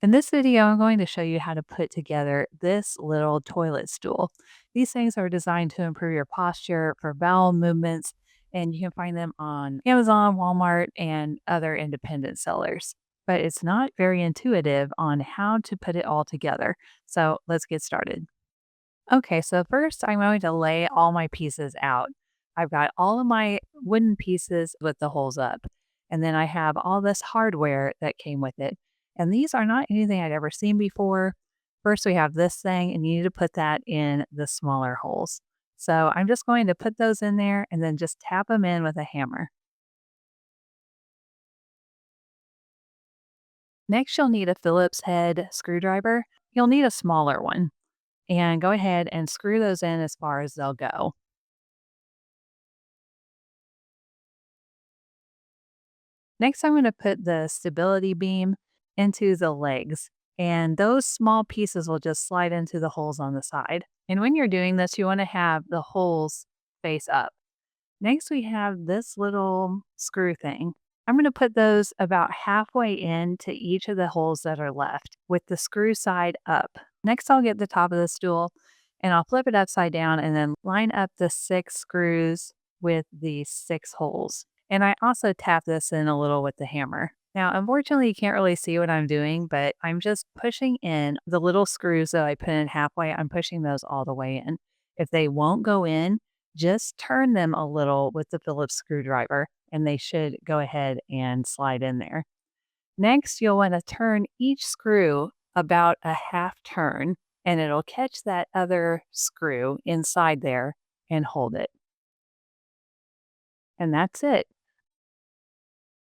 In this video, I'm going to show you how to put together this little toilet stool. These things are designed to improve your posture for bowel movements, and you can find them on Amazon, Walmart, and other independent sellers. But it's not very intuitive on how to put it all together. So let's get started. Okay, so first I'm going to lay all my pieces out. I've got all of my wooden pieces with the holes up, and then I have all this hardware that came with it. And these are not anything I'd ever seen before. First, we have this thing, and you need to put that in the smaller holes. So I'm just going to put those in there and then just tap them in with a hammer. Next, you'll need a Phillips head screwdriver. You'll need a smaller one, and go ahead and screw those in as far as they'll go. Next, I'm going to put the stability beam into the legs, and those small pieces will just slide into the holes on the side. And when you're doing this, you want to have the holes face up. Next, we have this little screw thing. I'm going to put those about halfway into each of the holes that are left with the screw side up. Next, I'll get the top of the stool and I'll flip it upside down and then line up the 6 screws with the 6 holes. And I also tap this in a little with the hammer. Now, unfortunately, you can't really see what I'm doing, but I'm just pushing in the little screws that I put in halfway. I'm pushing those all the way in. If they won't go in, just turn them a little with the Phillips screwdriver and they should go ahead and slide in there. Next, you'll want to turn each screw about a half turn and it'll catch that other screw inside there and hold it. And that's it.